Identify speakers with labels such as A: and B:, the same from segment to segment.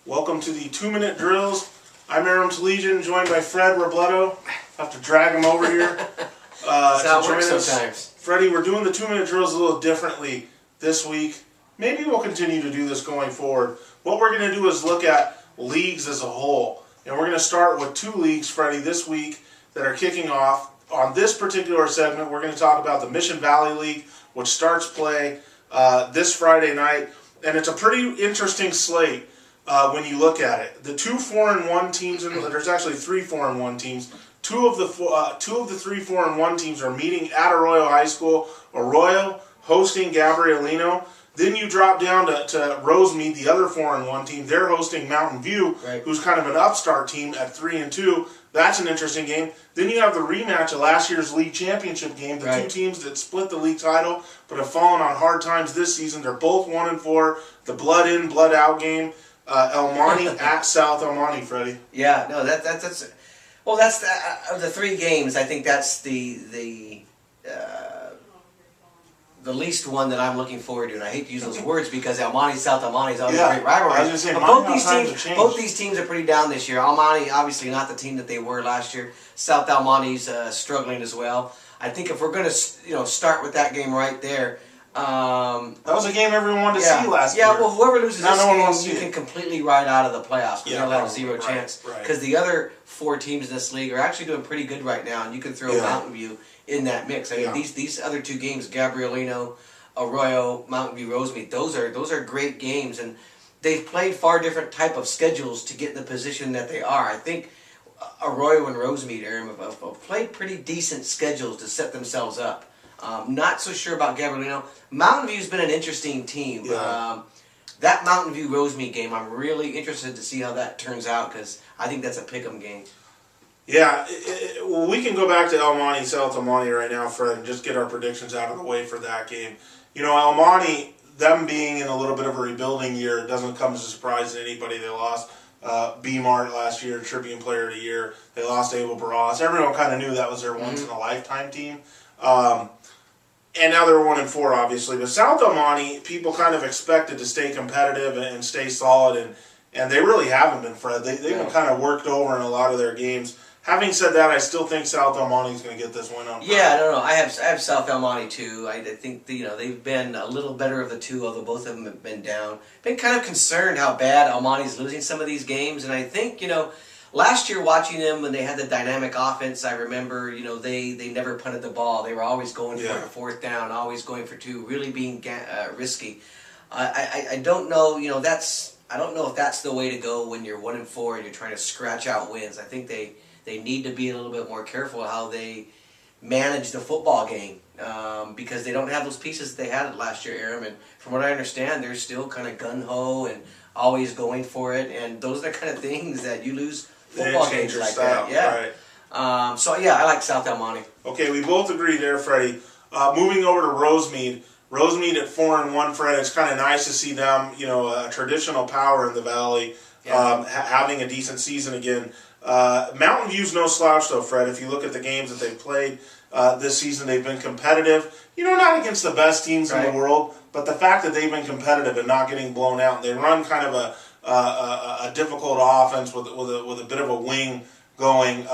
A: Welcome to the 2-minute drills. I'm Aram Talegian, joined by Fred Robledo. Have to drag him over here
B: That's how
A: to
B: it
A: join
B: works
A: us.
B: sometimes.
A: Freddie, we're doing the 2-minute drills a little differently this week. Maybe we'll continue to do this going forward. What we're going to do is look at leagues as a whole. And we're going to start with 2 leagues, Freddie, this week that are kicking off. On this particular segment, we're going to talk about the Mission Valley League, which starts play this Friday night. And it's a pretty interesting slate when you look at it. The 2 4-1 teams, there's actually 3 4-1 teams. Two of the 3 4-1 teams are meeting at Arroyo High School. Arroyo hosting Gabrielino. Then you drop down to Rosemead, the other 4-1 team. They're hosting Mountain View,
B: right,
A: who's kind of an upstart team at 3-2. That's an interesting game. Then you have the rematch of last year's league championship game. The
B: right,
A: 2 teams that split the league title but have fallen on hard times this season. They're both 1-4. The blood in, blood out game. El Monte at South El Monte, Freddie.
B: Yeah, no, that's well, that's of the 3 games. I think that's the least one that I'm looking forward to, and I hate to use those words because El Monte, South El Monte is always a great rivalry.
A: I was just saying,
B: but both these teams are pretty down this year. El Monte, obviously not the team that they were last year. South El Monte's struggling as well. I think if we're going to start with that game right there.
A: That was a game everyone wanted to see last year.
B: Yeah, well, whoever loses this game, you
A: can
B: completely ride out of the playoffs.
A: Yeah,
B: you'll have 0 chance. Because the other 4 teams in this league are actually doing pretty good right now, and you can throw Mountain View in that mix. I mean, these other 2 games, Gabrielino, Arroyo, Mountain View, Rosemead, those are great games, and they've played far different type of schedules to get in the position that they are. I think Arroyo and Rosemead have played pretty decent schedules to set themselves up. Not so sure about Gabrielino. Mountain View's been an interesting team.
A: Yeah.
B: That Mountain View Rosemead game, I'm really interested to see how that turns out because I think that's a pick'em game.
A: Yeah, we can go back to El Monte, South El Monte right now, Fred, and just get our predictions out of the way for that game. You know, El Monte, them being in a little bit of a rebuilding year, doesn't come as a surprise to anybody. They lost B-Mart last year, Tribune Player of the Year. They lost Abel Barras. Everyone kind of knew that was their once-in-a-lifetime team. And now they're 1-4, obviously. But South El Monte, people kind of expected to stay competitive and stay solid, and they really haven't been, Fred. They've been kind of worked over in a lot of their games. Having said that, I still think South El Monte is going to get this win on.
B: Yeah, no, I have South El Monte too. I think they've been a little better of the 2, although both of them have been down. Been kind of concerned how bad El Monte's losing some of these games, and I think last year watching them when they had the dynamic offense, I remember they never punted the ball. They were always going for a 4th down, always going for 2, really being risky. I don't know. I don't know if that's the way to go when you're 1-4 and you're trying to scratch out wins. I think they need to be a little bit more careful how they manage the football game because they don't have those pieces that they had last year, Aram. And from what I understand, they're still kind of gung-ho and always going for it. And those are the kind of things that you lose football games like that. Yeah. Right. I like South El Monte.
A: Okay, we both agree there, Freddie. Moving over to Rosemead. Rosemead at 4-1, Fred. It's kind of nice to see them, a traditional power in the Valley, having a decent season again. Mountain View's no slouch, though, Fred. If you look at the games that they've played this season, they've been competitive. Not against the best teams in the world, but the fact that they've been competitive and not getting blown out. They run kind of a difficult offense with a bit of a wing going,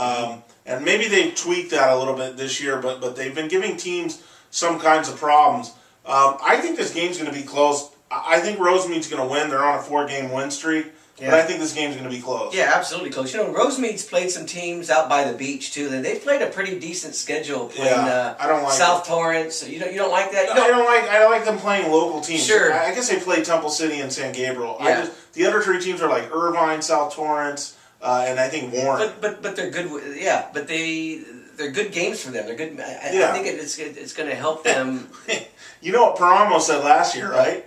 A: and maybe they've tweaked that a little bit this year, but they've been giving teams some kinds of problems. I think this game's going to be close. I think Rosemead's going to win. They're on a 4-game win streak. Yeah. But I think this game's going to be close.
B: Yeah, absolutely close. Rosemead's played some teams out by the beach too. They've played a pretty decent schedule playing
A: I don't like
B: South Torrance. You don't like that?
A: I don't like them playing local teams.
B: Sure.
A: I guess they play Temple City and San Gabriel.
B: Yeah.
A: The other 3 teams are like Irvine, South Torrance, and I think Warren.
B: But they're good. Yeah, but they're good games for them. They're good. I think it's going to help them.
A: You know what Paramo said last year, right?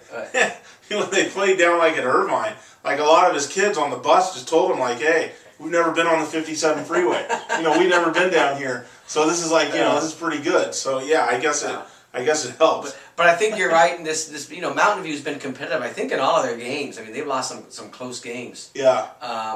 A: When they played down like at Irvine, like a lot of his kids on the bus just told him like, "Hey, we've never been on the 57 freeway. We've never been down here. So this is like, this is pretty good." So yeah, I guess it helps.
B: But I think you're right. And this Mountain View's been competitive. I think in all of their games. I mean, they've lost some close games.
A: Yeah.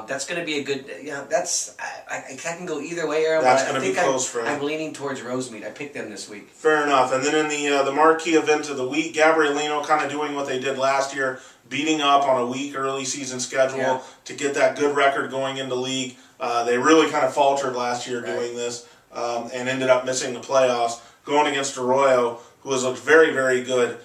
B: That's going to be a good. That's I can go either way, Aaron.
A: That's going to be close, Fred.
B: I'm leaning towards Rosemead. I picked them this week.
A: Fair enough. And then in the marquee event of the week, Gabrielino kind of doing what they did last year, beating up on a weak early season schedule to get that good record going into league. They really kind of faltered last year doing this and ended up missing the playoffs. Going against Arroyo, who has looked very, very good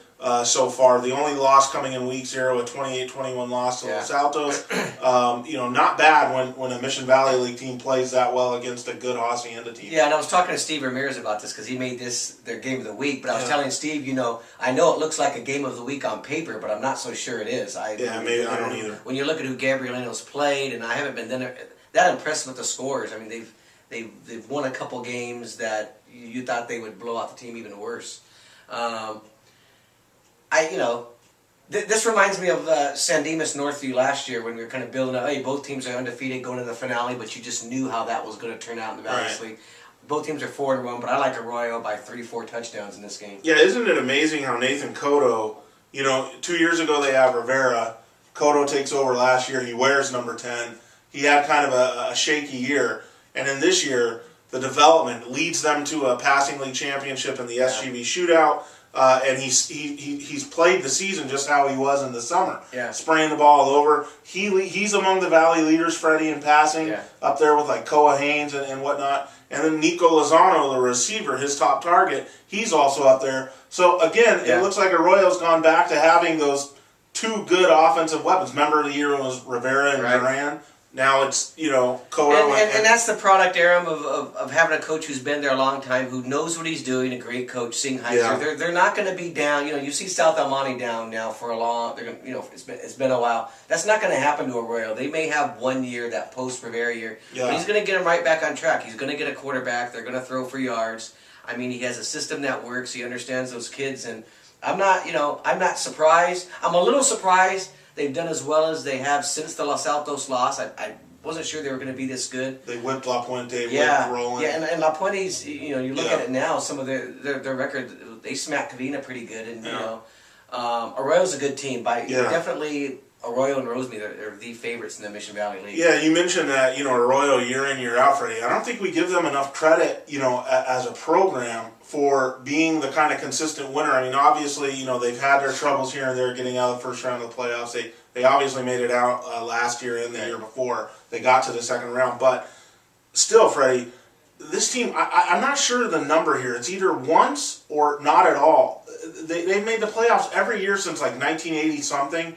A: so far. The only loss coming in week 0, a 28-21 loss to Los Altos. Not bad when a Mission Valley League team plays that well against a good Hacienda team.
B: Yeah, and I was talking to Steve Ramirez about this because he made this their game of the week. But I was telling Steve, I know it looks like a game of the week on paper, but I'm not so sure it is.
A: Maybe I don't either.
B: When you look at who Gabrielino's played, and I haven't been that impressed with the scores. I mean, they've won a couple games that you thought they would blow out the team even worse. This reminds me of San Dimas Northview last year when we were kind of building up. Hey, both teams are undefeated going to the finale, but you just knew how that was going to turn out in the Valley League. Both teams are 4-1, but I like Arroyo by 3-4 touchdowns in this game.
A: Yeah, isn't it amazing how Nathan Cotto, 2 years ago they have Rivera. Cotto takes over last year. He wears number 10. He had kind of a shaky year. And in this year, the development leads them to a passing league championship in the SGV shootout. And he's played the season just how he was in the summer, spraying the ball all over. He's among the Valley leaders, Freddie, in passing, up there with like Koa Haynes and whatnot. And then Nico Lozano, the receiver, his top target, he's also up there. So again, it looks like Arroyo's gone back to having those two good offensive weapons. Member of the year was Rivera and Duran. Now it's, Cotto.
B: And that's the product, Aram, of having a coach who's been there a long time, who knows what he's doing, a great coach, Singheiser. Yeah. They're not going to be down. You see South El Monte down now for a long, it's been a while. That's not going to happen to Arroyo. They may have 1 year, that post-Rivera year, but he's going to get them right back on track. He's going to get a quarterback. They're going to throw for yards. I mean, he has a system that works. He understands those kids, and I'm not surprised. I'm a little surprised they've done as well as they have since the Los Altos loss. I wasn't sure they were going to be this good.
A: They whipped La Puente, whipped Roland.
B: Yeah, and La Puente's, you look at it now, some of their record, they smacked Covina pretty good. And, Arroyo's a good team. Definitely Arroyo and Rosemead are the favorites in the Mission Valley League.
A: Yeah, you mentioned that, Arroyo year in, year out, Freddie. I don't think we give them enough credit, as a program for being the kind of consistent winner. I mean, obviously, they've had their troubles here and there getting out of the first round of the playoffs. They obviously made it out last year and the year before. They got to the second round. But still, Freddie, this team, I'm not sure the number here. It's either once or not at all. They've made the playoffs every year since like 1980-something.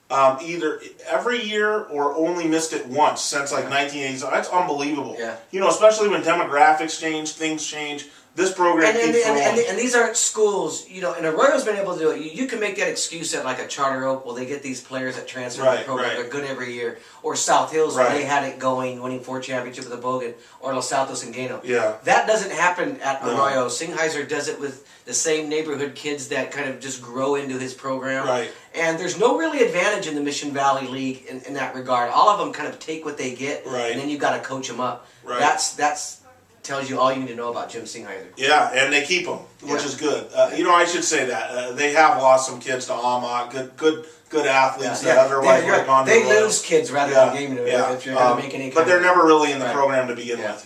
A: Either every year or only missed it once since like 1980. That's unbelievable. Yeah. Especially when demographics change, things change. This program keeps rolling.
B: And these aren't schools, and Arroyo's been able to do it. You can make that excuse at like a Charter Oak, well, they get these players that transfer to the program, they're good every year. Or South Hills, where they had it going, winning 4 championships with the Bogan, or Los Altos and Gano.
A: Yeah.
B: That doesn't happen at Arroyo. Singheiser does it with the same neighborhood kids that kind of just grow into his program.
A: Right.
B: And there's no really advantage in the Mission Valley League in that regard. All of them kind of take what they get, and then you've got to coach them up. Right. That's tells you all you need to know about Jim Singheiser.
A: Yeah, and they keep them, which is good. I should say that. They have lost some kids to Alma, good athletes that otherwise would have gone to the
B: They lose kids rather than gaming them if you're going to make any kind
A: But they're never really in the program to begin with.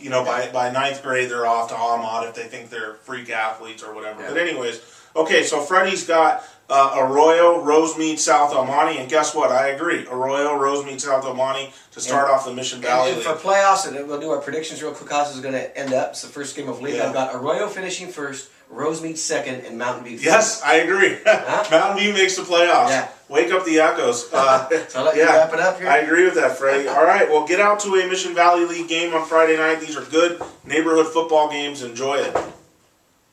A: By ninth grade, they're off to Alma if they think they're freak athletes or whatever. Yeah. But anyways, okay, so Freddie's got Arroyo, Rosemead, South El Monte, and guess what? I agree. Arroyo, Rosemead, South El Monte to start off the Mission Valley League.
B: For playoffs, and we'll do our predictions real quick. How this is going to end up. It's the first game of league. I've got Arroyo finishing first, Rosemead second, and Mountain View.
A: Yes, I agree. Mountain View makes the playoffs.
B: Yeah.
A: Wake up the Echoes.
B: So I'll let you wrap it up here.
A: I agree with that, Freddie. All right, well, get out to a Mission Valley League game on Friday night. These are good neighborhood football games. Enjoy it.